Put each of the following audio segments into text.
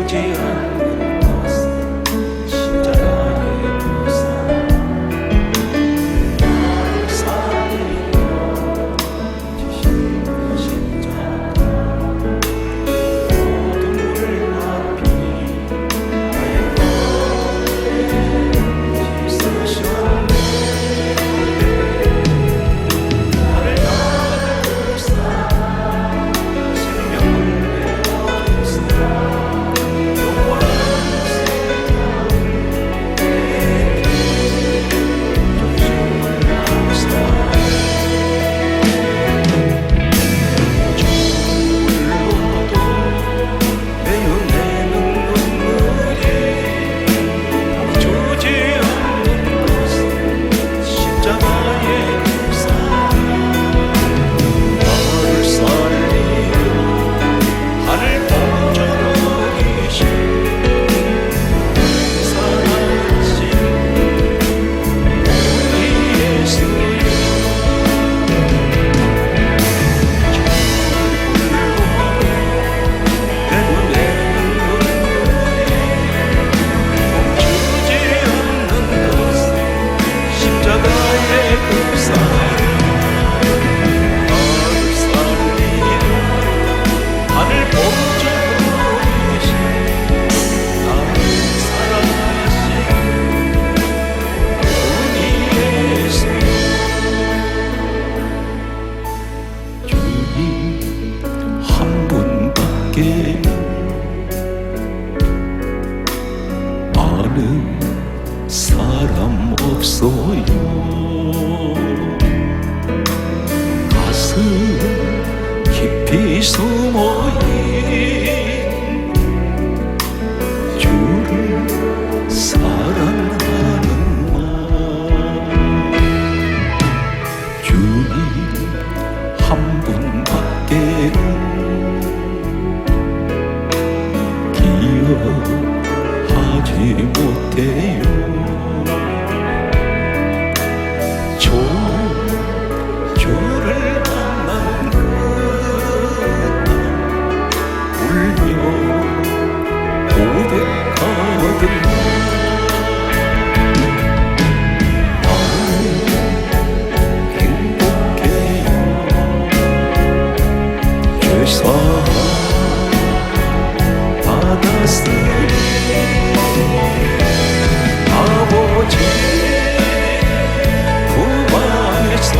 주지 않는 것은 십자가의 부상. 나를 살리려 지신 십자가. 모든 물을 nap이 나의 거리에 힘쓰셨네. 나를 나가주사 생명을 아는 사람 없어요. 가슴 깊이 숨어있는 주를 사랑하는 마음. 주님 한 분밖에는 기억하지 못해요. 주를 만난 그날 울며 고백하던 나는 행복해요. 죄사함 받았으니 아버지 그 방에서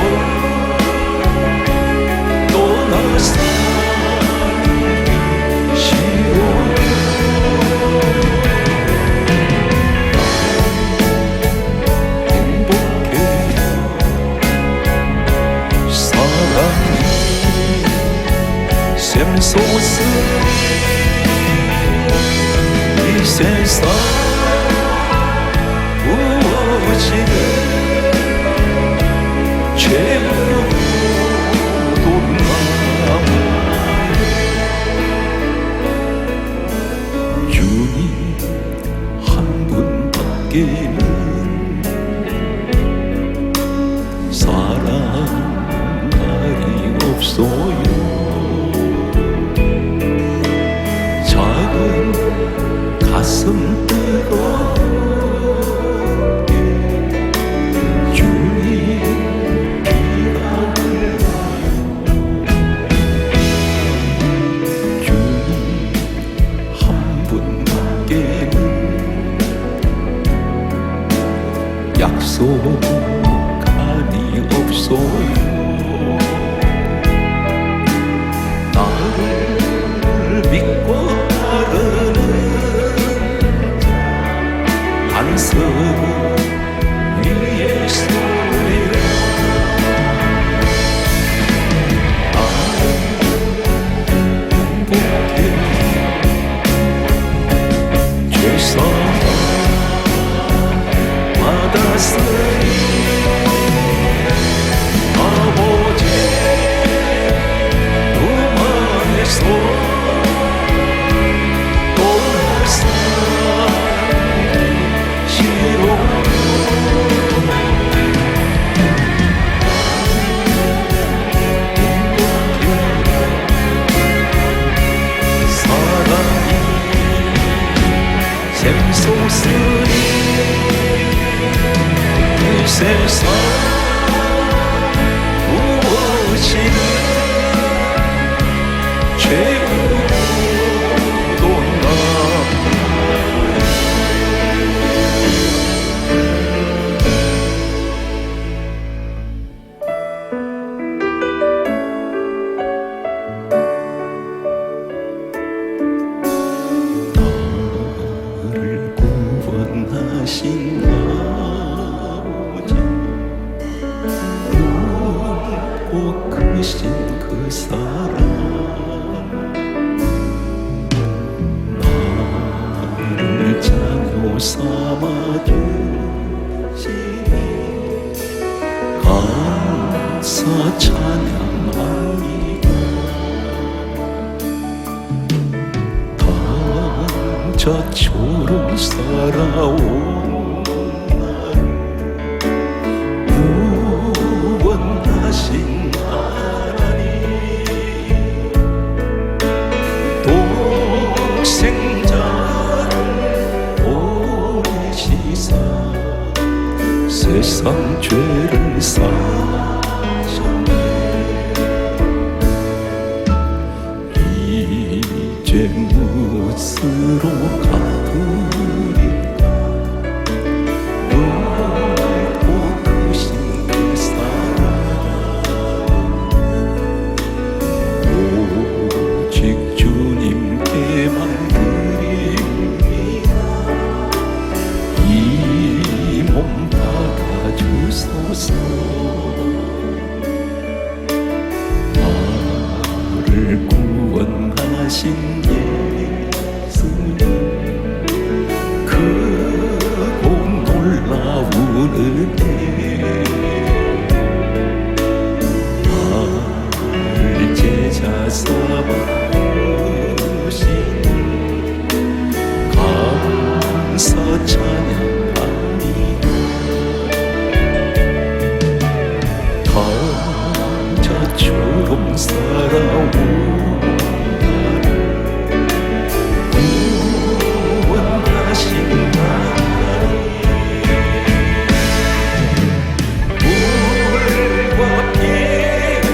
또 나 살리시오. 행복해요. 사랑이 샘솟은 이 세상 무엇이든 죄물로도 남아. 주님 한 분밖에는 사랑할이 없어요. 작은 가슴 뜨겁게 주님 비가 흘러요. 주님 한 분밖에는 약속한이 없어요. 나를 믿고 따르는 자 예수님 이 세상 무엇이든 죄우도 나 구원하신 아버지 굵고 크신 그 사랑 나를 자녀 삼아주시니 감사 찬양합니다. 저처럼 살아온 나를 구원하신 하나님 독생자를 보내시사 세상 죄를 사셨네. 이제 무엇으로 갚으리까 굵고 크신 그 사랑 오직 주님께만 드립니다. 이 몸 받아주소서. 나를 구원하신 예수님 크고 놀라운 은혜 나를 제자 삼아주시니 감사 찬양합니다. 저처럼 살아온 나를 구원하신 하나님 물과 피를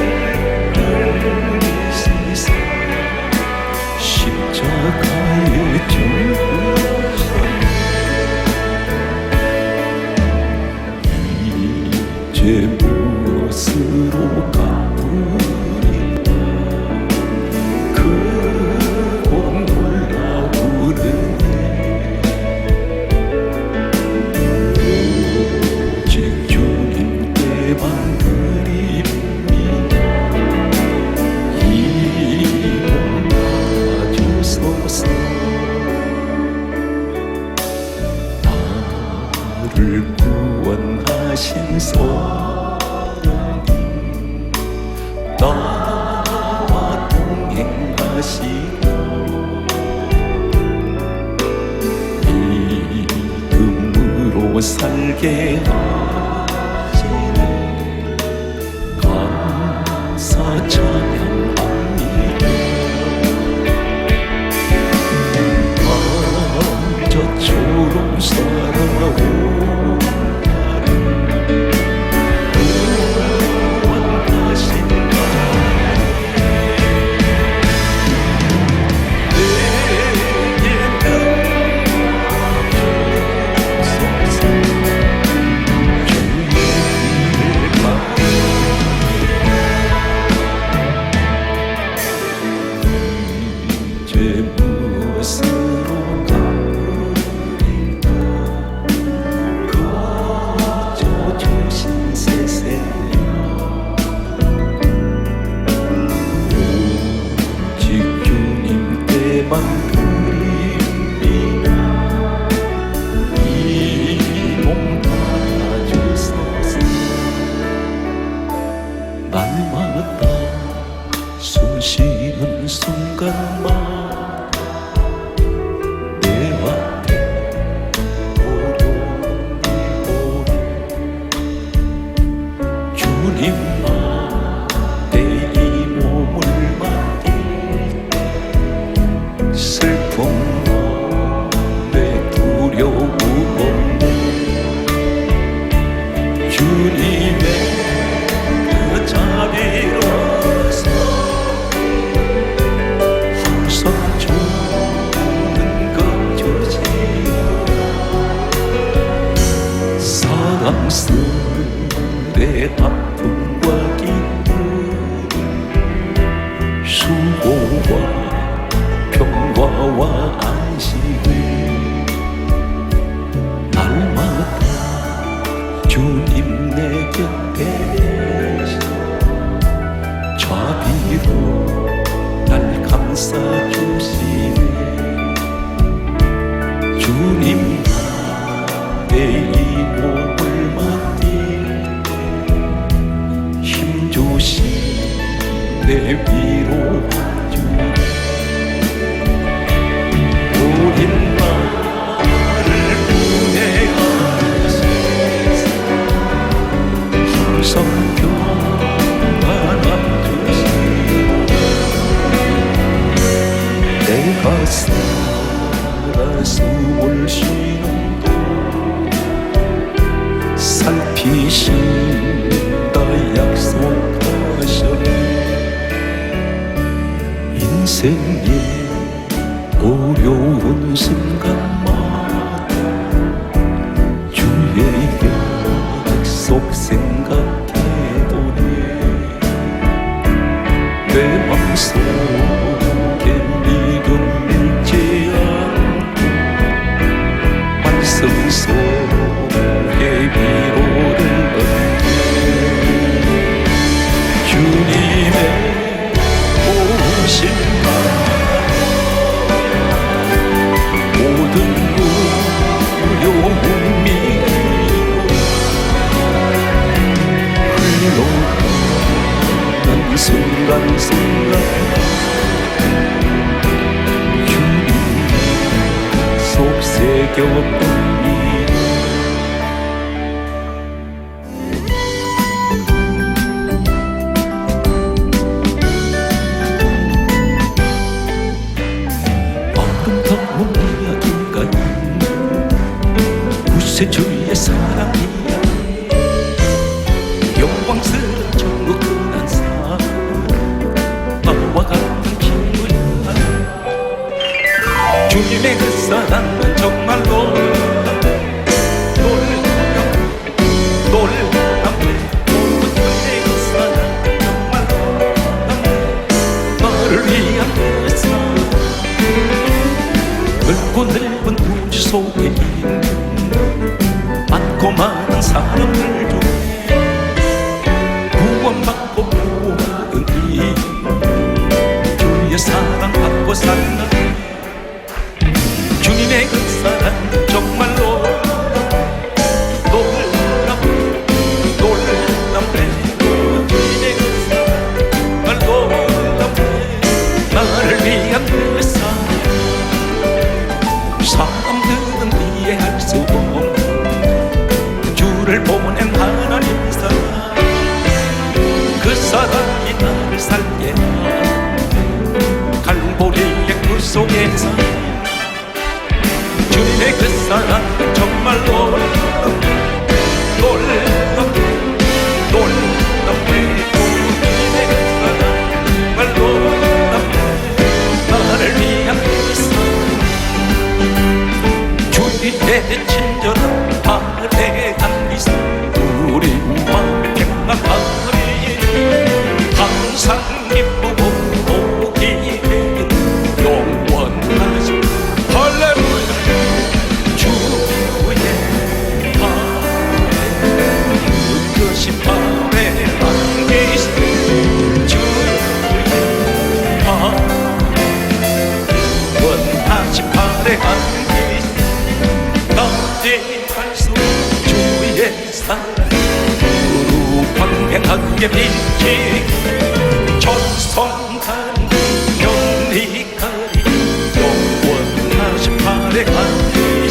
흘리시사 십자가에 죽으셨네. 이제 무엇으로 갚으리까 크고 놀라운 은혜 오직 주님께만 드립니다. 이 몸 받아주소서. 나를 구원하신 성령님 나와 동행하시고 믿음으로 살게 하시네. 감사 찬양합니다. 저처럼 살아온 나를 구원하신 내게 살아 숨을 쉬는 도 살피신다 약속하셨네. 인생의 어려운 순간마다 주의 약속 생각해보네. 내 맘속에 믿음 잃지 않고 말씀 속에 위로를 얻네. 주님의 오신 날 모든 두려움 미고 흘러가는 순간순간 주님 속 새겨봅니다. 아름다운 이야기가 있는 구세주의 사랑 이야기, 영광스러운 정국한 사랑, 나와 같은 기분이야. 주님의 그 사랑은 정말로 놀랍네. 주님의 그 사랑 정말로 나를 위한 그 사랑, 넓고 넓은 우주 속에 있는 많고 많은 사람들 중에 구원받고 구원받은 이 주의 사랑받고 사는 주님의 그 사랑 정말로 놀랍네. 주님의 그 사랑 정말 놀랍네. 나를 위한 그 사랑, 사람들은 이해할 수 없는 주를 보낸 하나님 사랑, 그 사랑이 나를 살게 한 갈보리의 그 속에서 주님의 그 사랑 정말 놀랍네. 주님의 그 사랑 정말 놀랍네. 나를 위한 그 사랑, 주님의 친절한 아래한 미소, 우리와 평안하리 항상 기쁘고 복이 되는 영원하신 할렐루야. 주의 그것이 아래한 미소, 주의 원하신 아래한 주의 사랑 거룩하게 빛이 천성한 영리하리 영원하신 발에한 주의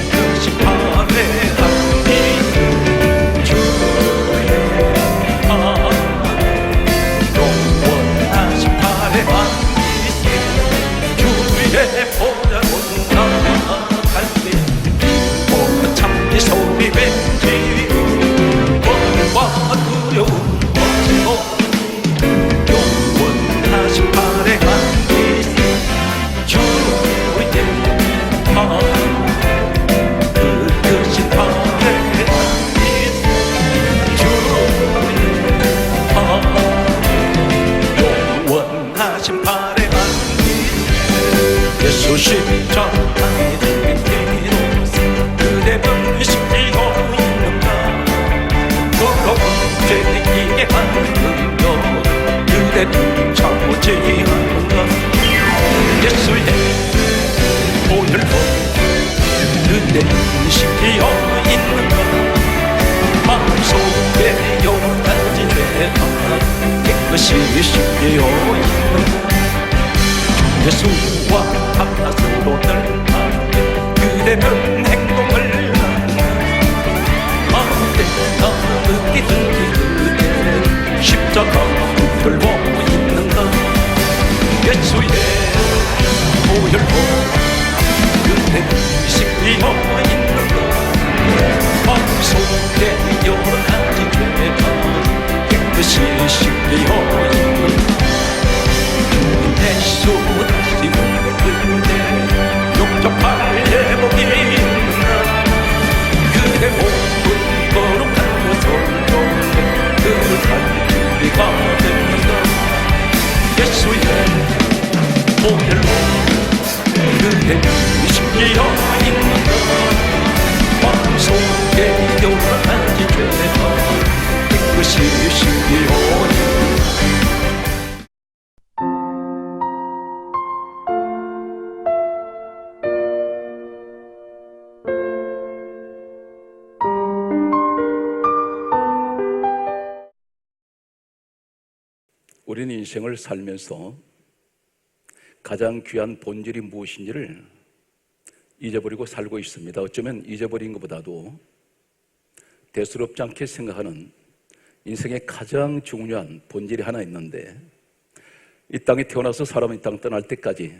그것이 발에한 주의 영원하신 발에한 주의 보좌로 나아갈 때 참지 소리 왠지 원과 두려움 없이 영원하신 발에 앉으시 주의 그것이 발에 앉으시 주의 영원하신 발에 예수 십자가에 달린 피로써 그대 병식히고 있는가. 더러운 죄이게 하는 능력 그대는 참지 않는가. 예수의 오늘도 그대 식히어 있는가. 마음속에 여기까지 내가 깨끗이 식히어 있는가. 예수와 하나로 널 그대면 행동을 마음에 나누기 든지 그대 십자가 돌고 있는가 예수의 보혈로 그대 의식되어 있는가 마음속에 여러 가지 죄가 깨끗이 씻겨 있는가 예수 다시 오는 그대 용접할 회복이 있나 그대 모든 거룩한 것을 그릇한 준비가 됐는가 예수의 보혈로 그대 의식되어 있는가 마음속에 여러 가지 죄가 깨끗이 씻겨 있는가 우리는 인생을 살면서 가장 귀한 본질이 무엇인지를 잊어버리고 살고 있습니다. 어쩌면 잊어버린 것보다도 대수롭지 않게 생각하는 인생의 가장 중요한 본질이 하나 있는데 이 땅에 태어나서 사람이 이 땅 떠날 때까지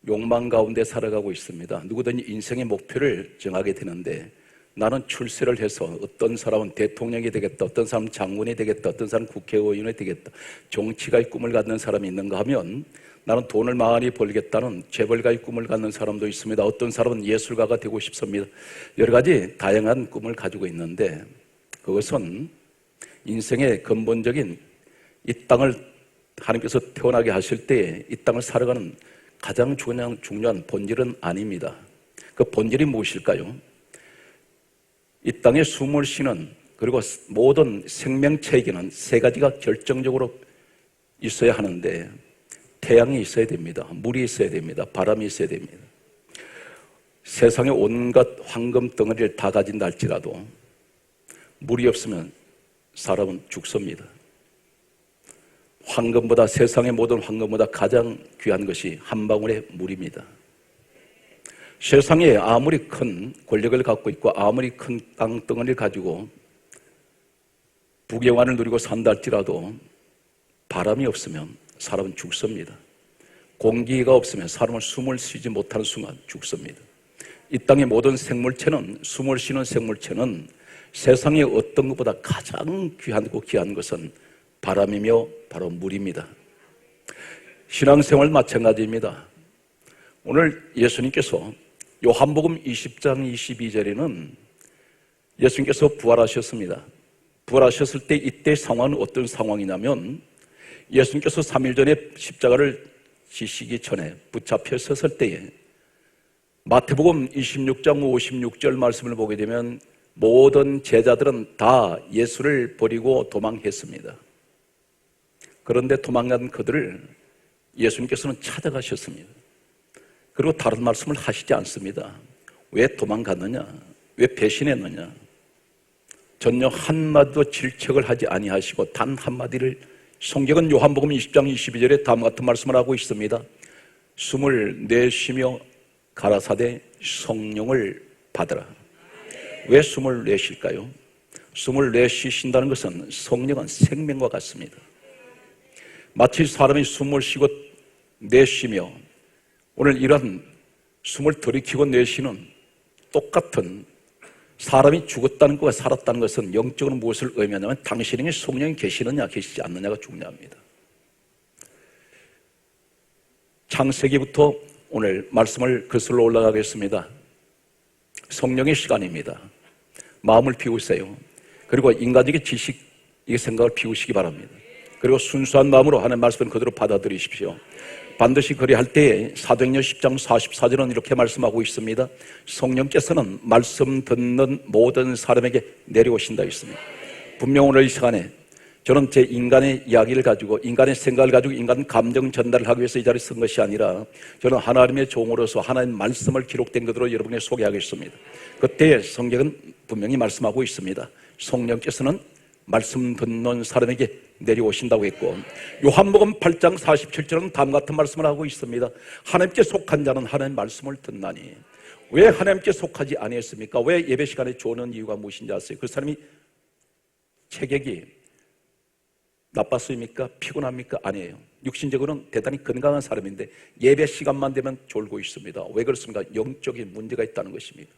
욕망 가운데 살아가고 있습니다. 누구든지 인생의 목표를 정하게 되는데 나는 출세를 해서 어떤 사람은 대통령이 되겠다, 어떤 사람은 장군이 되겠다, 어떤 사람은 국회의원이 되겠다, 정치가의 꿈을 갖는 사람이 있는가 하면 나는 돈을 많이 벌겠다는 재벌가의 꿈을 갖는 사람도 있습니다. 어떤 사람은 예술가가 되고 싶습니다. 여러 가지 다양한 꿈을 가지고 있는데 그것은 인생의 근본적인 이 땅을 하나님께서 태어나게 하실 때 이 땅을 살아가는 가장 중요한 본질은 아닙니다. 그 본질이 무엇일까요? 이 땅에 숨을 쉬는 그리고 모든 생명체에게는 세 가지가 결정적으로 있어야 하는데 태양이 있어야 됩니다. 물이 있어야 됩니다. 바람이 있어야 됩니다. 세상에 온갖 황금 덩어리를 다 가진다 할지라도 물이 없으면 사람은 죽습니다. 황금보다 세상의 모든 황금보다 가장 귀한 것이 한 방울의 물입니다. 세상에 아무리 큰 권력을 갖고 있고 아무리 큰 땅덩어리를 가지고 부귀영화를 누리고 산다 할지라도 바람이 없으면 사람은 죽습니다. 공기가 없으면 사람은 숨을 쉬지 못하는 순간 죽습니다. 이 땅의 모든 생물체는 숨을 쉬는 생물체는 세상의 어떤 것보다 가장 귀하고 귀한 것은 바람이며 바로 물입니다. 신앙생활 마찬가지입니다. 오늘 예수님께서 요한복음 20장 22절에는 예수님께서 부활하셨습니다. 부활하셨을 때 이때 상황은 어떤 상황이냐면 예수님께서 3일 전에 십자가를 지시기 전에 붙잡혀 섰을 때에 마태복음 26장 56절 말씀을 보게 되면 모든 제자들은 다 예수를 버리고 도망했습니다. 그런데 도망간 그들을 예수님께서는 찾아가셨습니다. 그리고 다른 말씀을 하시지 않습니다. 왜 도망갔느냐? 왜 배신했느냐? 전혀 한마디도 질책을 하지 아니하시고 단 한마디를 성경은 요한복음 20장 22절에 다음과 같은 말씀을 하고 있습니다. 숨을 내쉬며 가라사대 성령을 받으라. 왜 숨을 내쉴까요? 숨을 내쉬신다는 것은 성령은 생명과 같습니다. 마치 사람이 숨을 쉬고 내쉬며 오늘 이런 숨을 들이키고 내쉬는 똑같은 사람이 죽었다는 것과 살았다는 것은 영적으로 무엇을 의미하냐면 당신에게 성령이 계시느냐 계시지 않느냐가 중요합니다. 창세기부터 오늘 말씀을 거슬러 올라가겠습니다. 성령의 시간입니다. 마음을 비우세요. 그리고 인간적인 지식, 이 생각을 비우시기 바랍니다. 그리고 순수한 마음으로 하나님의 말씀을 그대로 받아들이십시오. 반드시 그리할 때에 사도행전 10장 44절은 이렇게 말씀하고 있습니다. 성령께서는 말씀 듣는 모든 사람에게 내려오신다 했습니다. 분명 오늘 이 시간에 저는 제 인간의 이야기를 가지고 인간의 생각을 가지고 인간 감정 전달을 하기 위해서 이 자리에 쓴 것이 아니라 저는 하나님의 종으로서 하나님의 말씀을 기록된 그대로 여러분에게 소개하겠습니다. 그때 성경은 분명히 말씀하고 있습니다. 성령께서는 말씀 듣는 사람에게 내려오신다고 했고 요한복음 8장 47절은 다음과 같은 말씀을 하고 있습니다. 하나님께 속한 자는 하나님의 말씀을 듣나니 왜 하나님께 속하지 아니했습니까? 왜 예배 시간에 조는 이유가 무엇인지 아세요? 그 사람이 체격이 나빴습니까? 피곤합니까? 아니에요. 육신적으로는 대단히 건강한 사람인데 예배 시간만 되면 졸고 있습니다. 왜 그렇습니까? 영적인 문제가 있다는 것입니다.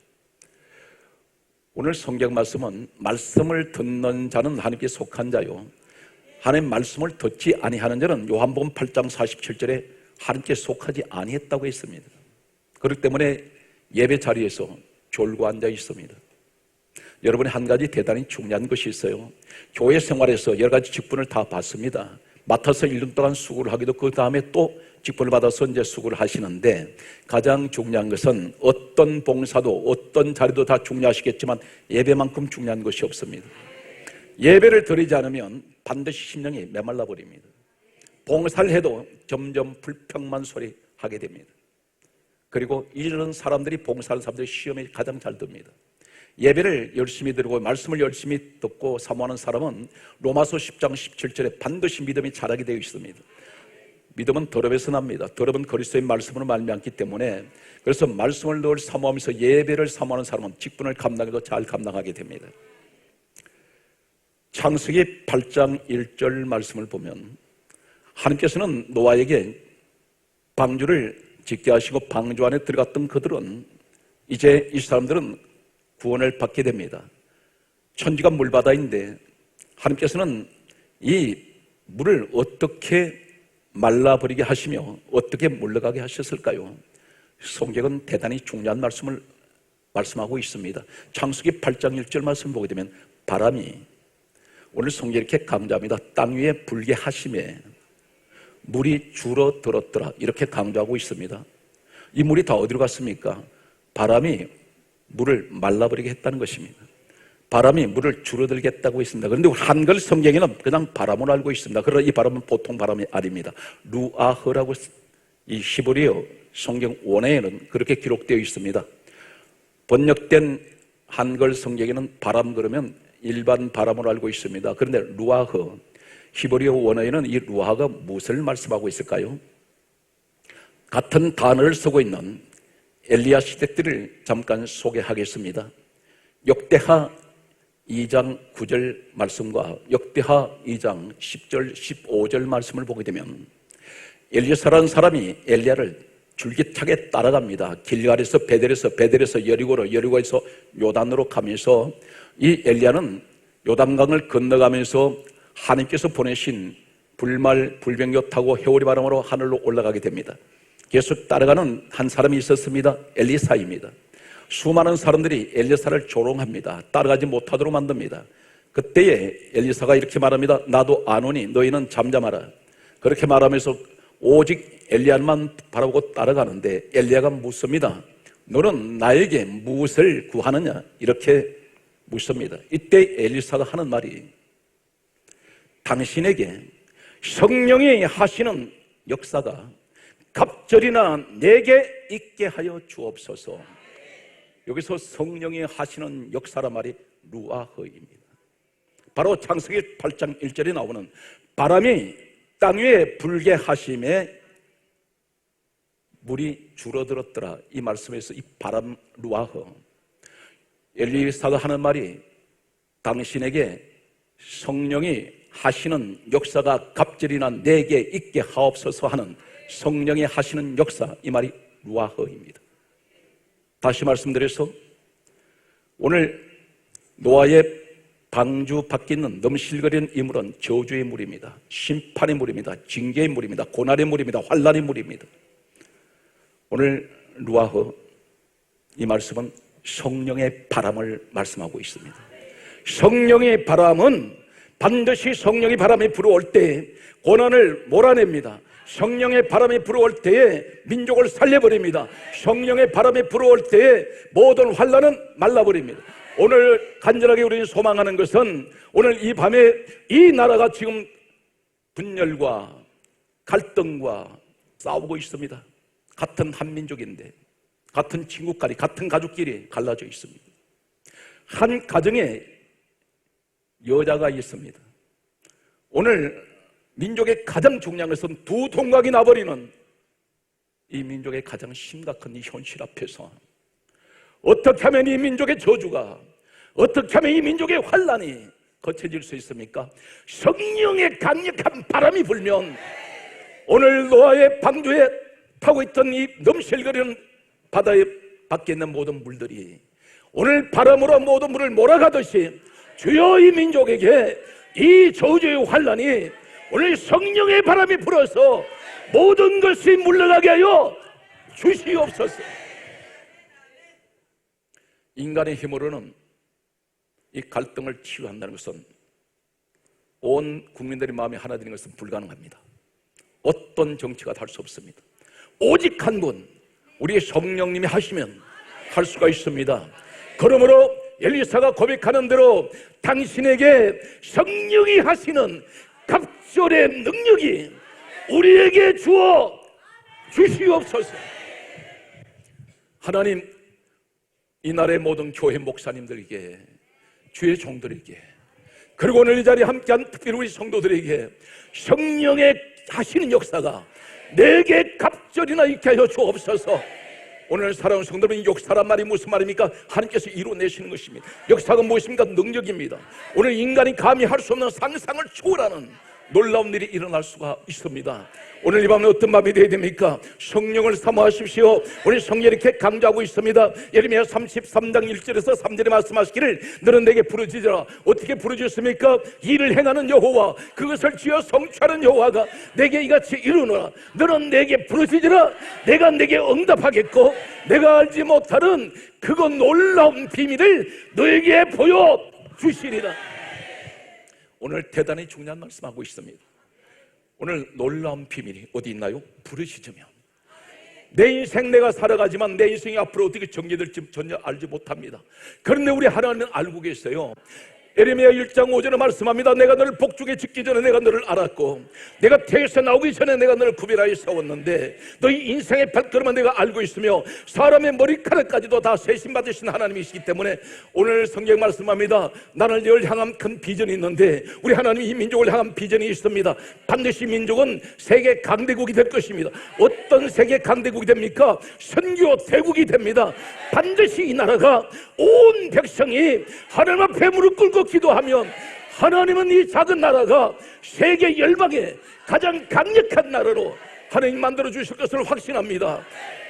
오늘 성경 말씀은 말씀을 듣는 자는 하나님께 속한 자요, 하나님 말씀을 듣지 아니하는 자는 요한복음 8장 47절에 하나님께 속하지 아니했다고 했습니다. 그렇기 때문에 예배 자리에서 졸고 앉아 있습니다. 여러분이 한 가지 대단히 중요한 것이 있어요. 교회 생활에서 여러 가지 직분을 다 받습니다. 맡아서 1년 동안 수고를 하기도 그 다음에 또 직분을 받아서 이제 수고를 하시는데, 가장 중요한 것은 어떤 봉사도 어떤 자리도 다 중요하시겠지만 예배만큼 중요한 것이 없습니다. 예배를 드리지 않으면 반드시 심령이 메말라 버립니다. 봉사를 해도 점점 불평만 소리 하게 됩니다. 그리고 이런 사람들이, 봉사하는 사람들이 시험에 가장 잘 듭니다. 예배를 열심히 드리고 말씀을 열심히 듣고 사모하는 사람은 로마서 10장 17절에 반드시 믿음이 자라게 되어 있습니다. 믿음은 더럽에서 납니다. 더럽은 그리스도의 말씀으로 말미암기 때문에, 그래서 말씀을 늘 사모하면서 예배를 사모하는 사람은 직분을 감당해도 잘 감당하게 됩니다. 창세기 8장 1절 말씀을 보면 하나님께서는 노아에게 방주를 짓게 하시고 방주 안에 들어갔던 그들은, 이제 이 사람들은 구원을 받게 됩니다. 천지가 물바다인데 하나님께서는 이 물을 어떻게 말라버리게 하시며 어떻게 물러가게 하셨을까요? 성경은 대단히 중요한 말씀을 말씀하고 있습니다. 창세기 8장 1절 말씀 보게 되면 바람이, 오늘 성경이 이렇게 강조합니다. 땅 위에 불게 하심에 물이 줄어들었더라, 이렇게 강조하고 있습니다. 이 물이 다 어디로 갔습니까? 바람이 물을 말라버리게 했다는 것입니다. 바람이 물을 줄어들게 했다고 했습니다. 그런데 한글 성경에는 그냥 바람으로 알고 있습니다. 그러나 이 바람은 보통 바람이 아닙니다. 루아흐라고 이 히브리어 성경 원어에는 그렇게 기록되어 있습니다. 번역된 한글 성경에는 바람 그러면 일반 바람으로 알고 있습니다. 그런데 루아흐, 히브리어 원어에는 이 루아흐가 무엇을 말씀하고 있을까요? 같은 단어를 쓰고 있는 엘리야 시대들을 잠깐 소개하겠습니다. 역대하 2장 9절 말씀과 역대하 2장 10절 15절 말씀을 보게 되면 엘리사라는 사람이 엘리야를 줄기차게 따라갑니다. 길갈에서 베델에서, 베델에서 여리고로, 여리고에서 요단으로 가면서 이 엘리야는 요단강을 건너가면서 하나님께서 보내신 불말 불병거 타고 해오리 바람으로 하늘로 올라가게 됩니다. 계속 따라가는 한 사람이 있었습니다. 엘리사입니다. 수많은 사람들이 엘리사를 조롱합니다. 따라가지 못하도록 만듭니다. 그때에 엘리사가 이렇게 말합니다. 나도 아노니 너희는 잠잠하라. 그렇게 말하면서 오직 엘리야만 바라보고 따라가는데 엘리야가 묻습니다. 너는 나에게 무엇을 구하느냐? 이렇게 묻습니다. 이때 엘리사가 하는 말이, 당신에게 성령이 하시는 역사가 갑절이나 내게 있게 하여 주옵소서. 여기서 성령이 하시는 역사란 말이 루아흐입니다. 바로 창세기 8장 1절에 나오는 바람이 땅 위에 불게 하심에 물이 줄어들었더라, 이 말씀에서 이 바람 루아흐, 엘리사가 하는 말이 당신에게 성령이 하시는 역사가 갑절이나 내게 있게 하옵소서 하는 성령이 하시는 역사, 이 말이 루아흐입니다. 다시 말씀드려서 오늘 노아의 방주 밖에 있는 넘실거리는 이 물은 저주의 물입니다. 심판의 물입니다. 징계의 물입니다. 고난의 물입니다. 환난의 물입니다. 오늘 루아흐, 이 말씀은 성령의 바람을 말씀하고 있습니다. 성령의 바람은 반드시 성령의 바람이 불어올 때 고난을 몰아냅니다. 성령의 바람이 불어올 때에 민족을 살려버립니다. 성령의 바람이 불어올 때에 모든 환난은 말라버립니다. 오늘 간절하게 우리는 소망하는 것은, 오늘 이 밤에 이 나라가 지금 분열과 갈등과 싸우고 있습니다. 같은 한민족인데, 같은 친구끼리, 같은 가족끼리 갈라져 있습니다. 한 가정에 여자가 있습니다. 오늘 민족의 가장 중요한 것은 두 동각이 나버리는 이 민족의 가장 심각한 이 현실 앞에서 어떻게 하면 이 민족의 저주가, 어떻게 하면 이 민족의 환난이 거쳐질 수 있습니까? 성령의 강력한 바람이 불면 오늘 노아의 방주에 타고 있던 이 넘실거리는 바다에 밖에 있는 모든 물들이 오늘 바람으로 모든 물을 몰아가듯이 주여 이 민족에게 이 저주의 환란이 오늘 성령의 바람이 불어서 모든 것이 물러가게 하여 주시옵소서. 인간의 힘으로는 이 갈등을 치유한다는 것은 온 국민들의 마음이 하나 되는 것은 불가능합니다. 어떤 정치가 다 할 수 없습니다. 오직 한 분, 우리의 성령님이 하시면 할 수가 있습니다. 그러므로 엘리사가 고백하는 대로 당신에게 성령이 하시는 갑절의 능력이 우리에게 주어 주시옵소서. 하나님, 이 나라의 모든 교회 목사님들에게, 주의 종들에게, 그리고 오늘 이 자리에 함께한 특별히 우리 성도들에게 성령의 하시는 역사가 내게 갑절이나 있게 하여 주옵소서. 오늘 사랑하는 성도 여러분, 역사란 말이 무슨 말입니까? 하나님께서 이루어내시는 것입니다. 역사가 무엇입니까? 능력입니다. 오늘 인간이 감히 할 수 없는 상상을 초월하는 놀라운 일이 일어날 수가 있습니다. 오늘 이 밤에 어떤 밤이 되어야 됩니까? 성령을 사모하십시오. 우리 성경이 이렇게 강조하고 있습니다. 예레미야 33장 1절에서 3절에 말씀하시기를 너는 내게 부르짖으라. 어떻게 부르짖습니까? 일을 행하는 여호와, 그것을 지어 성취하는 여호와가 내게 이같이 이르노라. 너는 내게 부르짖으라. 내가 내게 응답하겠고 내가 알지 못하는 그거 놀라운 비밀을 너에게 보여주시리라. 오늘 대단히 중요한 말씀하고 있습니다. 오늘 놀라운 비밀이 어디 있나요? 부르짖으면. 내 인생 내가 살아가지만 내 인생이 앞으로 어떻게 전개될지 전혀 알지 못합니다. 그런데 우리 하나님은 알고 계세요. 예레미야 1장 5절에 말씀합니다. 내가 너를 복중에 짓기 전에 내가 너를 알았고 내가 태에서 나오기 전에 내가 너를 구별하여 세웠는데 너희 인생의 발걸음은 내가 알고 있으며 사람의 머리카락까지도 다 세심받으신 하나님이시기 때문에 오늘 성경 말씀합니다. 나를 널 향한 큰 비전이 있는데 우리 하나님이 이 민족을 향한 비전이 있습니다. 반드시 민족은 세계 강대국이 될 것입니다. 어떤 세계 강대국이 됩니까? 선교 대국이 됩니다. 반드시 이 나라가 온 백성이 하나님 앞에 무릎 꿇고 기도하면 하나님은 이 작은 나라가 세계 열방의 가장 강력한 나라로 하나님 만들어 주실 것을 확신합니다.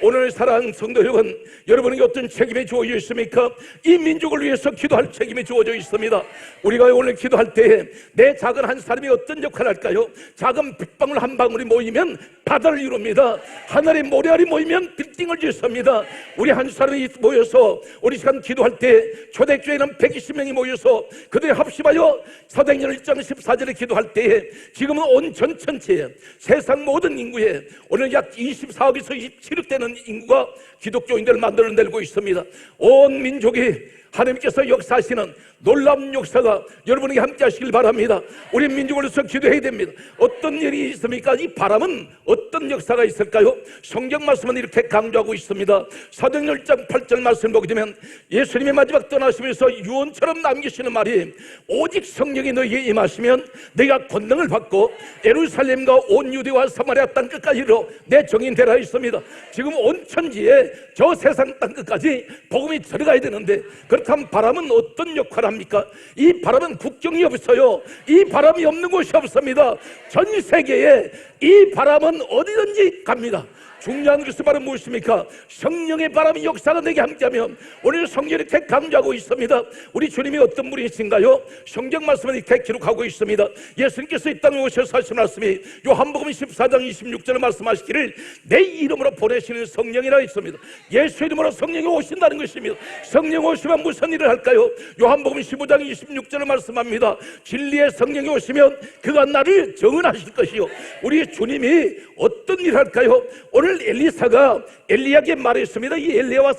오늘 사랑하는 성도 여러분, 여러분에게 어떤 책임이 주어져 있습니까? 이 민족을 위해서 기도할 책임이 주어져 있습니다. 우리가 오늘 기도할 때에 내 작은 한 사람이 어떤 역할을 할까요? 작은 빗방울 한 방울이 모이면 바다를 이룹니다. 하늘의 모래알이 모이면 빌딩을 짓습니다. 우리 한 사람이 모여서 우리 시간 기도할 때 초대교회는 120명이 모여서 그들이 합심하여 사도행전 1장 14절에 기도할 때에 지금은 온 전체에 세상 모든 인구에 오늘 약 24억에서 27억 되는 인구가 기독교인들을 만들어내고 있습니다. 온 민족이 하나님께서 역사하시는 놀라운 역사가 여러분에게 함께 하시길 바랍니다. 우리 민족을 위해서 기도해야 됩니다. 어떤 일이 있습니까? 이 바람은 어떤 역사가 있을까요? 성경 말씀은 이렇게 강조하고 있습니다. 사도행전 1장 8절 말씀 보게 되면 예수님이 마지막 떠나시면서 유언처럼 남기시는 말이 오직 성령이 너희에게 임하시면 너희가 권능을 받고 예루살렘과 온 유대와 사마리아 땅 끝까지로 내 정인 되라 있습니다. 지금 온 천지에 저 세상 땅 끝까지 복음이 들어가야 되는데 그렇다면 바람은 어떤 역할을 합니까? 이 바람은 국경이 없어요. 이 바람이 없는 곳이 없습니다. 전 세계에 이 바람은 어디든지 갑니다. 중요한 것은 바로 무엇입니까? 성령의 바람이 역사가 되게 함께하면 오늘 성경이 이렇게 강조하고 있습니다. 우리 주님이 어떤 분이신가요? 성경 말씀은 이렇게 기록하고 있습니다. 예수님께서 이 땅에 오셔서 하신 말씀이 요한복음 14장 26절에 말씀하시기를 내 이름으로 보내시는 성령이라 했습니다. 예수 이름으로 성령이 오신다는 것입니다. 성령 오시면 무슨 일을 할까요? 요한복음 15장 26절에 말씀합니다. 진리의 성령이 오시면 그가 나를 정언하실 것이요. 우리 주님이 어떤 일을 할까요? 오늘 엘리사가 엘리야에게 말했습니다. 이 엘리야와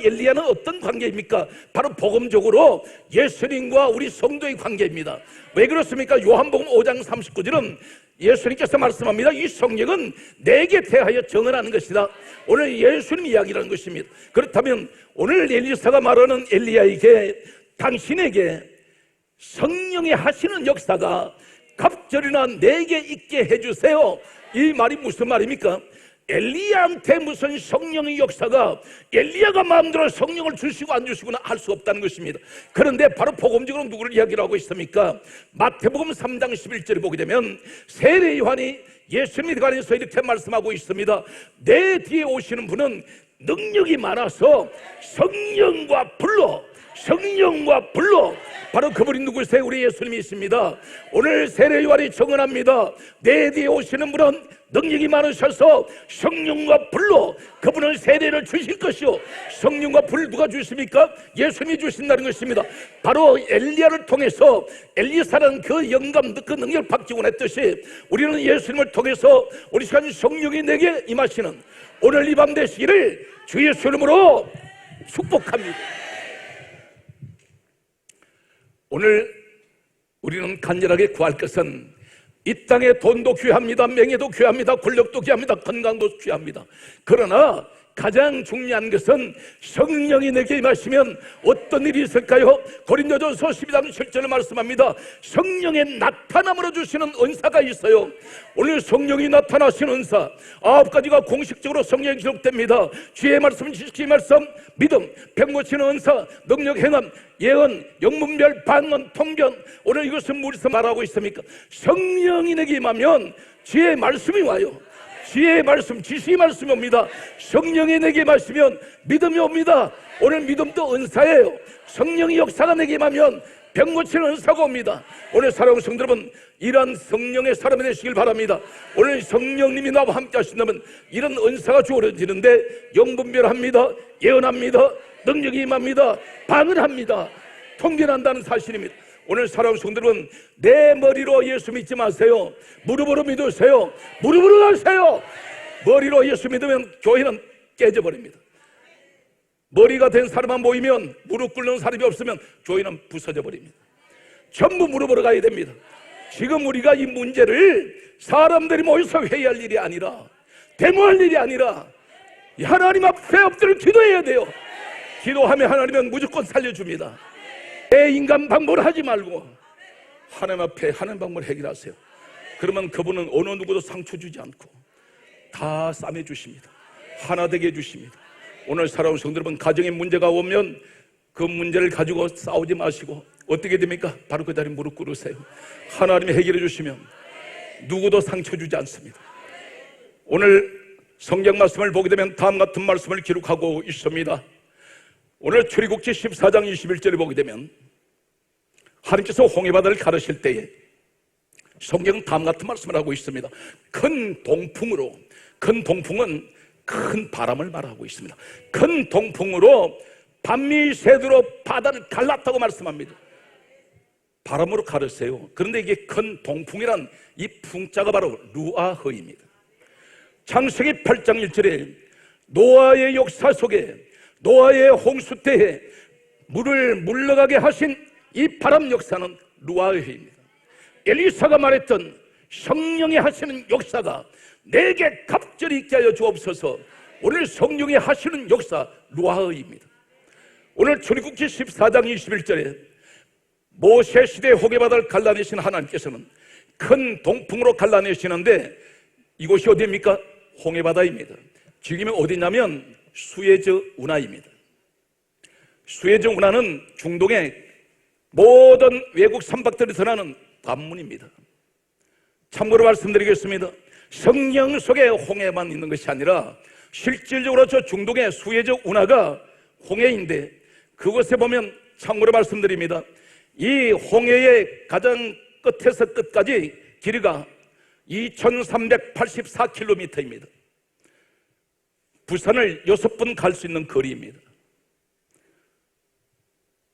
엘리야는 어떤 관계입니까? 바로 복음적으로 예수님과 우리 성도의 관계입니다. 왜 그렇습니까? 요한복음 5장 39절은 예수님께서 말씀합니다. 이 성령은 내게 대하여 정언하는 것이다. 오늘 예수님 이야기라는 것입니다. 그렇다면 오늘 엘리사가 말하는 엘리야에게 당신에게 성령이 하시는 역사가 갑절이나 내게 있게 해주세요. 이 말이 무슨 말입니까? 엘리야한테 무슨 성령의 역사가, 엘리야가 마음대로 성령을 주시고 안 주시고는 알 수 없다는 것입니다. 그런데 바로 복음적으로 누구를 이야기를 하고 있습니까? 마태복음 3장 11절에 보게 되면 세례 요한이 예수님에 관해서 이렇게 말씀하고 있습니다. 내 뒤에 오시는 분은 능력이 많아서 성령과 불로, 성령과 불로, 바로 그분이 누구세요? 우리 예수님이십니다. 오늘 세례 요한이 증언합니다. 내 뒤에 오시는 분은 능력이 많으셔서 성령과 불로 그분은 세례를 주실 것이요, 성령과 불 누가 주십니까? 예수님이 주신다는 것입니다. 바로 엘리야를 통해서 엘리사라는 그 영감, 그 능력을 받기 원했듯이 우리는 예수님을 통해서 우리 시간 성령이 내게 임하시는 오늘 이 밤 되시기를 주 예수 이름으로 축복합니다. 오늘 우리는 간절하게 구할 것은 이 땅에 돈도 귀합니다. 명예도 귀합니다. 권력도 귀합니다. 건강도 귀합니다. 그러나 가장 중요한 것은 성령이 내게 임하시면 어떤 일이 있을까요? 고린도전서 12장 7절을 말씀합니다. 성령의 나타남으로 주시는 은사가 있어요. 오늘 성령이 나타나신 은사 9가지가 공식적으로 성령에 기록됩니다. 주의 말씀, 지식의 말씀, 믿음, 병 고치는 은사, 능력 행함, 예언, 영문별, 반언, 통변. 오늘 이것은 무엇에서 말하고 있습니까? 성령이 내게 임하면 주의 말씀이 와요. 지혜의 말씀, 지식의 말씀이 옵니다. 성령이 내게 임하시면 믿음이 옵니다. 오늘 믿음도 은사예요. 성령의 역사가 내게 임하면 병 고치는 은사가 옵니다. 오늘 사랑하는 성도 여러분, 이런 성령의 사람이 되시길 바랍니다. 오늘 성령님이 나와 함께 하신다면 이런 은사가 주어지는데 영분별합니다. 예언합니다. 능력이 임합니다. 방언합니다. 통변한다는 사실입니다. 오늘 사랑하는 성도 여러분, 내 머리로 예수 믿지 마세요. 무릎으로 믿으세요. 무릎으로 가세요. 머리로 예수 믿으면 교회는 깨져버립니다. 머리가 된 사람만 모이면, 무릎 꿇는 사람이 없으면 교회는 부서져 버립니다. 전부 무릎으로 가야 됩니다. 지금 우리가 이 문제를 사람들이 모여서 회의할 일이 아니라, 데모할 일이 아니라 하나님 앞에 엎드려 기도해야 돼요. 기도하면 하나님은 무조건 살려줍니다. 내 인간 방법을 하지 말고 하나님 앞에 하나님 방법을 해결하세요. 그러면 그분은 어느 누구도 상처 주지 않고 다 싸매 주십니다. 하나 되게 해주십니다. 오늘 살아온 성도 여러분, 가정에 문제가 오면 그 문제를 가지고 싸우지 마시고 어떻게 됩니까? 바로 그 자리에 무릎 꿇으세요. 하나님이 해결해 주시면 누구도 상처 주지 않습니다. 오늘 성경 말씀을 보게 되면 다음 같은 말씀을 기록하고 있습니다. 오늘 출애굽기 14장 21절을 보게 되면 하나님께서 홍해바다를 가르실 때에 성경은 다음 같은 말씀을 하고 있습니다. 큰 동풍으로, 큰 동풍은 큰 바람을 말하고 있습니다. 큰 동풍으로 밤미 새도로 바다를 갈랐다고 말씀합니다. 바람으로 가르세요. 그런데 이게 큰 동풍이란 이 풍자가 바로 루아흐입니다. 창세기 8장 1절에 노아의 역사 속에, 노아의 홍수 때에 물을 물러가게 하신 이 바람 역사는 루아흐입니다. 엘리사가 말했던 성령이 하시는 역사가 내게 갑절이 있게 하여 주옵소서. 오늘 성령이 하시는 역사 루아흐입니다. 오늘 출애굽기 14장 21절에 모세 시대 홍해바다를 갈라내신 하나님께서는 큰 동풍으로 갈라내시는데 이곳이 어디입니까? 홍해바다입니다. 지금이 어디냐면 수에즈 운하입니다. 수에즈 운하는 중동의 모든 외국 선박들이 드나는 관문입니다. 참고로 말씀드리겠습니다. 성경 속에 홍해만 있는 것이 아니라 실질적으로 저 중동의 수에즈 운하가 홍해인데, 그곳에 보면 참고로 말씀드립니다. 이 홍해의 가장 끝에서 끝까지 길이가 2384km입니다. 부산을 6번 갈 수 있는 거리입니다.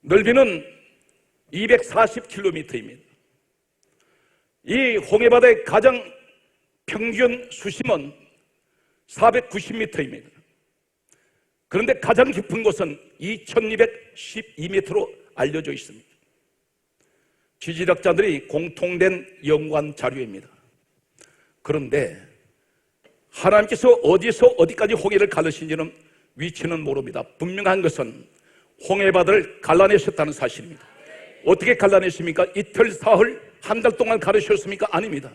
넓이는 240km입니다. 이 홍해바다의 가장 평균 수심은 490m입니다. 그런데 가장 깊은 곳은 2212m로 알려져 있습니다. 지질학자들이 공통된 연구한 자료입니다. 그런데 하나님께서 어디서 어디까지 홍해를 갈르신지는 위치는 모릅니다. 분명한 것은 홍해바다를 갈라내셨다는 사실입니다. 어떻게 갈라내십니까? 이틀, 사흘, 한 달 동안 가르셨습니까? 아닙니다.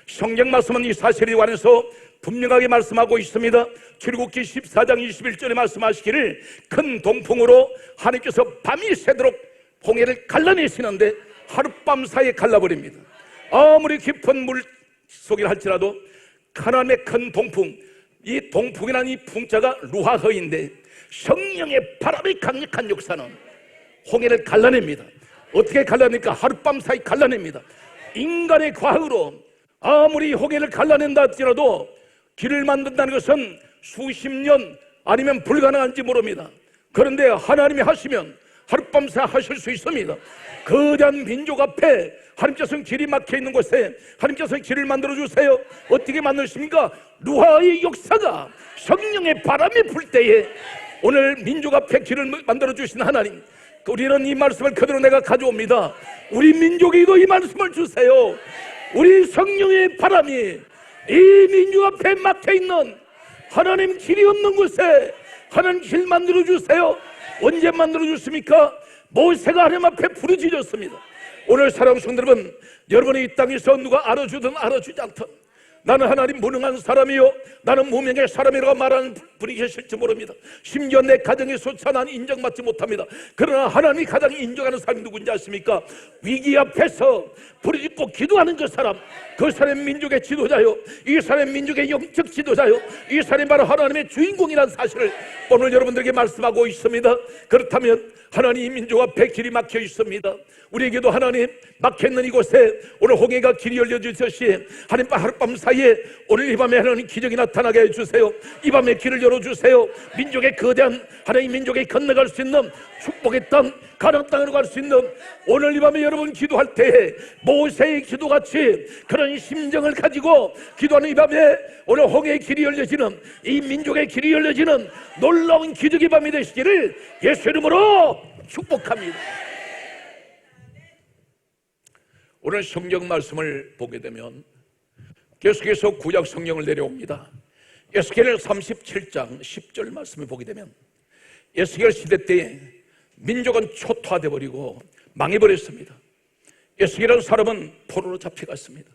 성경 말씀은 이 사실에 관해서 분명하게 말씀하고 있습니다. 출애굽기 14장 21절에 말씀하시기를 큰 동풍으로 하나님께서 밤이 새도록 홍해를 갈라내시는데 하룻밤 사이에 갈라버립니다. 아무리 깊은 물 속이라 할지라도 하나님의 큰 동풍, 이 동풍이라는 이 풍자가 루아흐인데 성령의 바람의 강력한 역사는 홍해를 갈라냅니다. 어떻게 갈라냅니까? 하룻밤 사이 갈라냅니다. 인간의 과학으로 아무리 홍해를 갈라낸다 할지라도 길을 만든다는 것은 수십 년 아니면 불가능한지 모릅니다. 그런데 하나님이 하시면 하룻밤 사이 하실 수 있습니다. 거대한 민족 앞에 하나님께서는 길이 막혀 있는 곳에 하나님께서는 길을 만들어 주세요. 어떻게 만드십니까? 루아의 역사가 성령의 바람이 불 때에 오늘 민족 앞에 길을 만들어 주신 하나님, 우리는 이 말씀을 그대로 내가 가져옵니다. 우리 민족에도 이 말씀을 주세요. 우리 성령의 바람이 이 민족 앞에 막혀 있는 하나님 길이 없는 곳에 하나님 길 만들어 주세요. 언제 만들어 주십니까? 모세가 하나님 앞에 부르짖었습니다. 오늘 사랑하는 성도 여러분, 여러분이 이 땅에서 누가 알아주든 알아주지 않든 나는 하나님 무능한 사람이요 나는 무명의 사람이라고 말하는 분이 계실지 모릅니다. 심지어 내 가정에서조차 나는 인정받지 못합니다. 그러나 하나님이 가장 인정하는 사람이 누군지 아십니까? 위기 앞에서 부르짖고 기도하는 그 사람 민족의 지도자요, 이 사람 민족의 영적 지도자요, 이 사람이 바로 하나님의 주인공이라는 사실을 오늘 여러분들에게 말씀하고 있습니다. 그렇다면 하나님 이 민족 앞에 길이 막혀 있습니다. 우리에게도 하나님 막혀있는 이곳에 오늘 홍해가 길이 열려주셨시 하나님 하룻밤 사이에 오늘 이 밤에 하나님 기적이 나타나게 해주세요. 이 밤에 길을 열어주세요. 민족의 거대한 하나님 민족에 건너갈 수 있는 축복의 땅, 가나안 땅으로 갈 수 있는 오늘 이 밤에 여러분 기도할 때에 모세의 기도같이 그런 심정을 가지고 기도하는 이 밤에 오늘 홍해의 길이 열려지는 이 민족의 길이 열려지는 놀라운 기적의 밤이 되시기를 예수 이름으로 축복합니다. 오늘 성경 말씀을 보게 되면 계속해서 구약 성경을 내려옵니다. 에스겔 37장 10절 말씀을 보게 되면 에스겔 시대 때 민족은 초토화돼 버리고 망해버렸습니다. 에스겔이라는 사람은 포로로 잡혀갔습니다.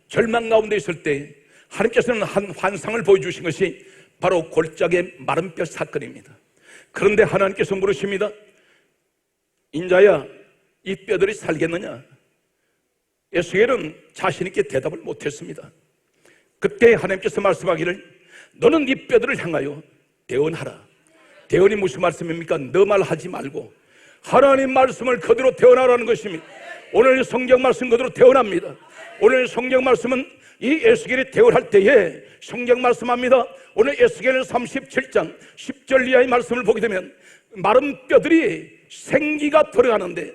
절망 가운데 있을 때 하나님께서는 한 환상을 보여주신 것이 바로 골짜기의 마른 뼈 사건입니다. 그런데 하나님께서 물으십니다. 인자야, 이 뼈들이 살겠느냐? 에스겔은 자신 있게 대답을 못했습니다. 그때 하나님께서 말씀하기를 너는 네 뼈들을 향하여 대언하라. 대언이 무슨 말씀입니까? 너 말하지 말고 하나님 말씀을 그대로 대언하라는 것입니다. 오늘 성경 말씀 그대로 대언합니다. 오늘 성경 말씀은 이 에스겔이 대언할 때에 성경 말씀합니다. 오늘 에스겔 37장 10절 이하의 말씀을 보게 되면 마른 뼈들이 생기가 들어가는데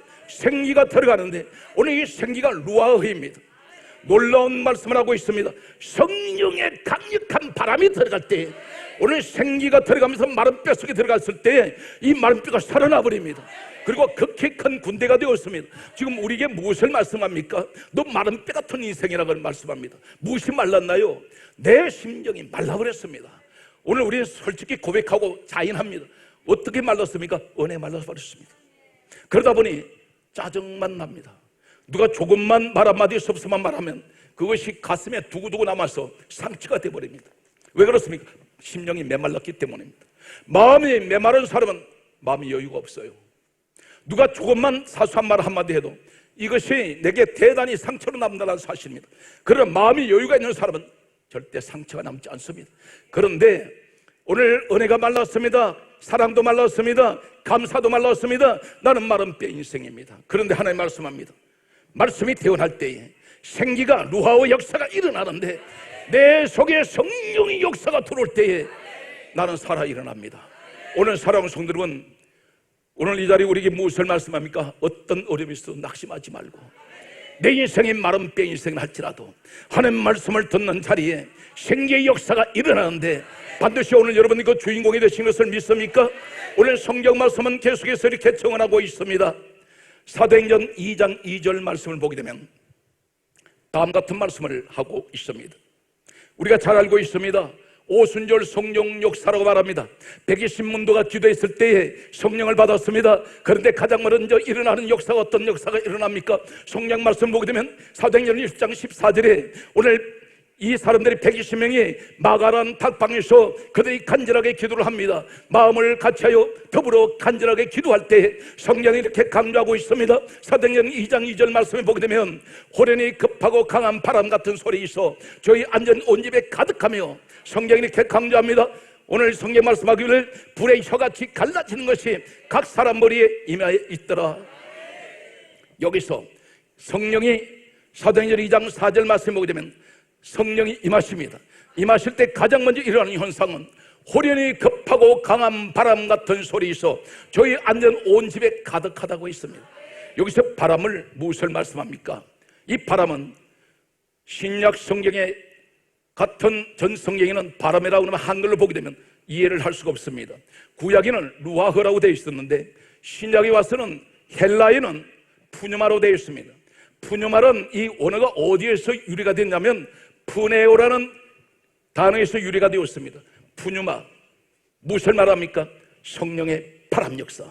오늘 이 생기가 루아흐입니다. 놀라운 말씀을 하고 있습니다. 성령의 강력한 바람이 들어갈 때 오늘 생기가 들어가면서 마른 뼈 속에 들어갔을 때 이 마른 뼈가 살아나 버립니다. 그리고 극히 큰 군대가 되었습니다. 지금 우리에게 무엇을 말씀합니까? 너 마른 뼈 같은 인생이라고 말씀합니다. 무엇이 말랐나요? 내 심정이 말라버렸습니다. 오늘 우리는 솔직히 고백하고 자인합니다. 어떻게 말랐습니까? 은혜 말라서 버렸습니다. 그러다 보니 짜증만 납니다. 누가 조금만 말 한마디 섭섭한 말하면 그것이 가슴에 두고두고 남아서 상처가 되어버립니다. 왜 그렇습니까? 심령이 메말랐기 때문입니다. 마음이 메마른 사람은 마음이 여유가 없어요. 누가 조금만 사소한 말 한마디 해도 이것이 내게 대단히 상처로 남는다는 사실입니다. 그러나 마음이 여유가 있는 사람은 절대 상처가 남지 않습니다. 그런데 오늘 은혜가 말랐습니다. 사랑도 말랐습니다. 감사도 말랐습니다. 나는 마른 뼈 인생입니다. 그런데 하나님 말씀합니다. 말씀이 태어날 때에 생기가 루아의 역사가 일어나는데 내 속에 성령의 역사가 들어올 때에 나는 살아 일어납니다. 오늘 사랑하는 성도 여러분, 오늘 이 자리에 우리에게 무엇을 말씀합니까? 어떤 어려움이 있어도 낙심하지 말고 내 인생이 마른 뼈 인생을 할지라도 하나님 말씀을 듣는 자리에 생기의 역사가 일어나는데 반드시 오늘 여러분이 그 주인공이 되신 것을 믿습니까? 오늘 성경 말씀은 계속해서 이렇게 청원하고 있습니다. 사도행전 2장 2절 말씀을 보게 되면 다음 같은 말씀을 하고 있습니다. 우리가 잘 알고 있습니다. 오순절 성령 역사라고 말합니다. 120문도가 기도했을 때에 성령을 받았습니다. 그런데 가장 먼저 일어나는 역사가 어떤 역사가 일어납니까? 성경 말씀 보게 되면 사도행전 20장 14절에 오늘 이 사람들이 120명이 마가란 탁방에서 그들이 간절하게 기도를 합니다. 마음을 같이하여 더불어 간절하게 기도할 때 성경이 이렇게 강조하고 있습니다. 사도행전 2장 2절 말씀에 보게 되면 호련히 급하고 강한 바람 같은 소리 있어 저희 앉은 온 집에 가득하며, 성경이 이렇게 강조합니다. 오늘 성경 말씀하기를 불의 혀같이 갈라지는 것이 각 사람 머리에 임하여 있더라. 여기서 성령이 사도행전 2장 4절 말씀에 보게 되면 성령이 임하십니다. 임하실 때 가장 먼저 일어나는 현상은 호련히 급하고 강한 바람 같은 소리 있어 저희 앉은 온 집에 가득하다고 있습니다. 여기서 바람을 무엇을 말씀합니까? 이 바람은 신약 성경에 같은 전 성경에는 바람이라고 하면 한글로 보게 되면 이해를 할 수가 없습니다. 구약에는 루아흐라고 되어 있었는데 신약에 와서는 헬라에는 푸뉴마로 되어 있습니다. 푸뉴마는 이 언어가 어디에서 유래가 됐냐면 푸네오라는 단어에서 유래가 되었습니다. 푸뉴마, 무엇을 말합니까? 성령의 바람 역사.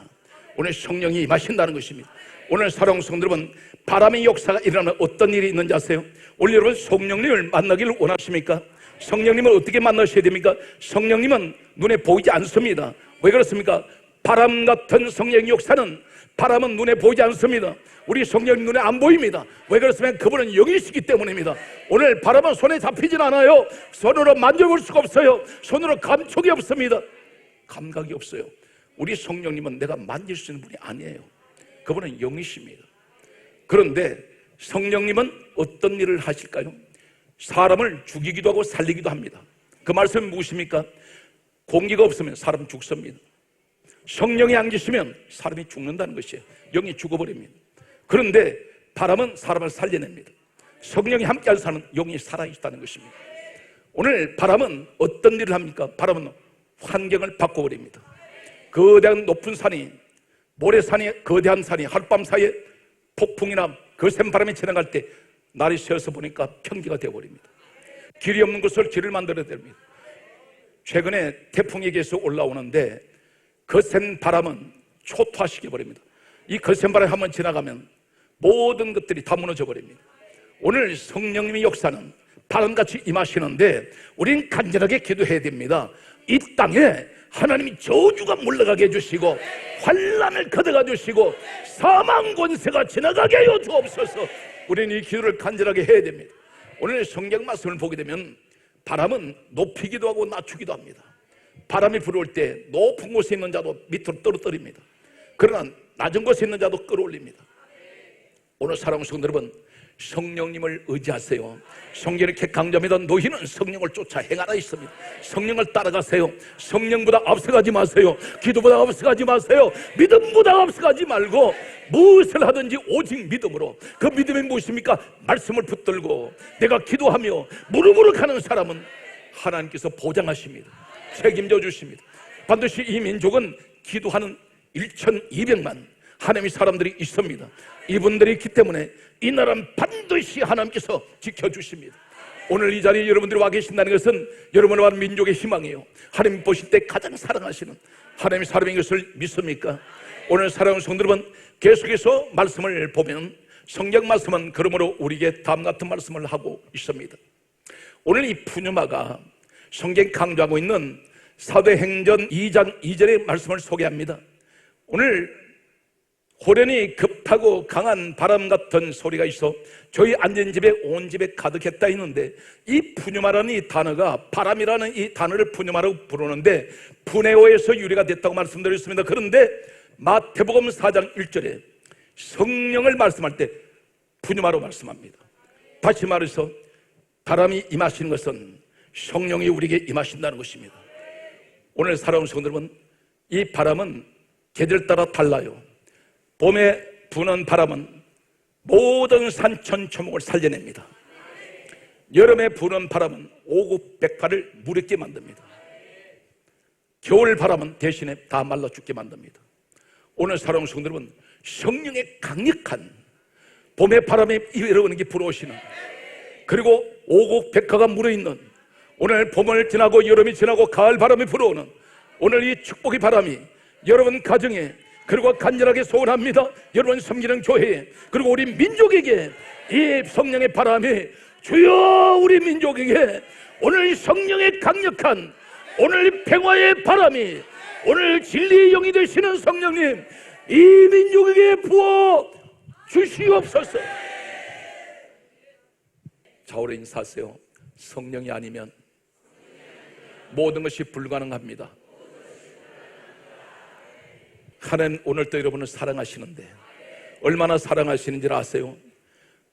오늘 성령이 임하신다는 것입니다. 오늘 사랑하는 성도 여러분, 바람의 역사가 일어나면 어떤 일이 있는지 아세요? 오늘 여러분 성령님을 만나기를 원하십니까? 성령님을 어떻게 만나셔야 됩니까? 성령님은 눈에 보이지 않습니다. 왜 그렇습니까? 바람 같은 성령의 역사는, 바람은 눈에 보이지 않습니다. 우리 성령님 눈에 안 보입니다. 왜 그렇습니까? 그분은 영이시기 때문입니다. 오늘 바람은 손에 잡히진 않아요. 손으로 만져볼 수가 없어요. 손으로 감촉이 없습니다. 감각이 없어요. 우리 성령님은 내가 만질 수 있는 분이 아니에요. 그분은 영이십니다. 그런데 성령님은 어떤 일을 하실까요? 사람을 죽이기도 하고 살리기도 합니다. 그 말씀은 무엇입니까? 공기가 없으면 사람 죽습니다. 성령이 안 계시면 사람이 죽는다는 것이에요. 영이 죽어버립니다. 그런데 바람은 사람을 살려냅니다. 성령이 함께하는 사람은 영이 살아있다는 것입니다. 오늘 바람은 어떤 일을 합니까? 바람은 환경을 바꿔버립니다. 거대한 높은 산이, 모래산이, 거대한 산이 하룻밤 사이에 폭풍이나 거센 바람이 지나갈 때 날이 새어서 보니까 평지가 되어버립니다. 길이 없는 곳을 길을 만들어야 됩니다. 최근에 태풍이 계속 올라오는데 거센 바람은 초토화시켜버립니다. 이 거센 바람이 한번 지나가면 모든 것들이 다 무너져 버립니다. 오늘 성령님의 역사는 바람같이 임하시는데 우린 간절하게 기도해야 됩니다. 이 땅에 하나님이 저주가 물러가게 해주시고 환난을 걷어가 주시고 사망 권세가 지나가게 하여 주옵소서. 우리는 이 기도를 간절하게 해야 됩니다. 오늘 성경 말씀을 보게 되면 바람은 높이기도 하고 낮추기도 합니다. 바람이 불어올 때 높은 곳에 있는 자도 밑으로 떨어뜨립니다. 그러나 낮은 곳에 있는 자도 끌어올립니다. 오늘 사랑하는 성도 여러분, 성령님을 의지하세요. 성경이 이렇게 강조합니다. 너희는 성령을 쫓아 행하라 있습니다. 성령을 따라가세요. 성령보다 앞서가지 마세요. 기도보다 앞서가지 마세요. 믿음보다 앞서가지 말고 무엇을 하든지 오직 믿음으로. 그 믿음이 무엇입니까? 말씀을 붙들고 내가 기도하며 무릎으로 가는 사람은 하나님께서 보장하십니다. 책임져 주십니다. 반드시 이 민족은 기도하는 1200만 하나님의 사람들이 있습니다. 이분들이 있기 때문에 이 나라는 반드시 하나님께서 지켜주십니다. 오늘 이 자리에 여러분들이 와 계신다는 것은 여러분과 민족의 희망이에요. 하나님 보실 때 가장 사랑하시는 하나님의 사람인 것을 믿습니까? 오늘 사랑하는 성도 여러분, 계속해서 말씀을 보면 성경 말씀은 그러므로 우리에게 다음 같은 말씀을 하고 있습니다. 오늘 이 푸뉴마가 성경 강조하고 있는 사도행전 2장 2절의 말씀을 소개합니다. 오늘 호련히 급하고 강한 바람 같은 소리가 있어 저희 앉은 집에 온 집에 가득했다 했는데 이 푸뉴마라는 이 단어가 바람이라는 이 단어를 푸뉴마라고 부르는데 푸네오에서 유래가 됐다고 말씀드렸습니다. 그런데 마태복음 4장 1절에 성령을 말씀할 때 푸뉴마로 말씀합니다. 다시 말해서 바람이 임하시는 것은 성령이 우리에게 임하신다는 것입니다. 오늘 사랑하는 성도 여러분, 이 바람은 계절 따라 달라요. 봄에 부는 바람은 모든 산천초목을 살려냅니다. 여름에 부는 바람은 오곡백파를 무렵게 만듭니다. 겨울 바람은 대신에 다 말라 죽게 만듭니다. 오늘 사랑하는 성도 여러분, 성령의 강력한 봄의 바람에 일어오는 게 불어오시는, 그리고 오곡백화가 물어있는 오늘 봄을 지나고 여름이 지나고 가을 바람이 불어오는 오늘 이 축복의 바람이 여러분 가정에, 그리고 간절하게 소원합니다. 여러분 섬기는 교회에, 그리고 우리 민족에게 이 성령의 바람이, 주여 우리 민족에게 오늘 성령의 강력한 오늘 평화의 바람이, 오늘 진리의 영이 되시는 성령님, 이 민족에게 부어 주시옵소서. 좌우로 인사하세요. 성령이 아니면 모든 것이 불가능합니다. 하나님 오늘도 여러분을 사랑하시는데 얼마나 사랑하시는지 아세요?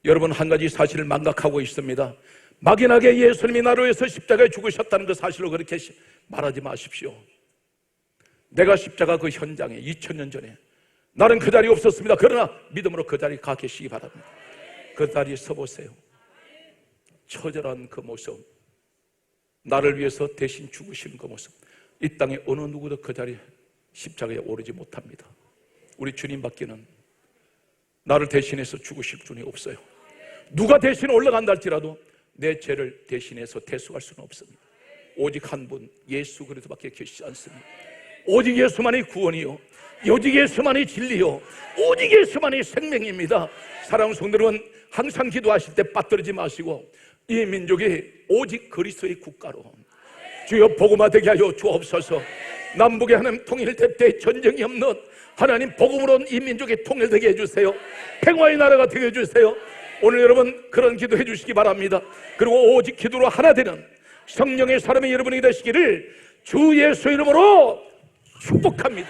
여러분 한 가지 사실을 망각하고 있습니다. 막연하게 예수님이 나를 위해서 십자가에 죽으셨다는 그 사실로 그렇게 말하지 마십시오. 내가 십자가 그 현장에 2000년 전에 나는 그 자리에 없었습니다. 그러나 믿음으로 그 자리에 가 계시기 바랍니다. 그 자리에 서보세요. 처절한 그 모습, 나를 위해서 대신 죽으시는 그 모습, 이 땅에 어느 누구도 그 자리에 십자가에 오르지 못합니다. 우리 주님밖에는 나를 대신해서 죽으실 분이 없어요. 누가 대신 올라간다 할지라도 내 죄를 대신해서 대속할 수는 없습니다. 오직 한 분 예수 그리스도밖에 계시지 않습니다. 오직 예수만이 구원이요, 오직 예수만이 진리요, 오직 예수만이 생명입니다. 사랑하는 성도 여러분, 항상 기도하실 때 빠뜨리지 마시고 이 민족이 오직 그리스도의 국가로 주여 복음화 되게 하여 주옵소서. 남북의 하나님 통일될 때 전쟁이 없는 하나님 복음으로 이 민족이 통일되게 해주세요. 평화의 나라가 되게 해주세요. 오늘 여러분 그런 기도 해주시기 바랍니다. 그리고 오직 기도로 하나 되는 성령의 사람이 여러분이 되시기를 주 예수 이름으로 축복합니다.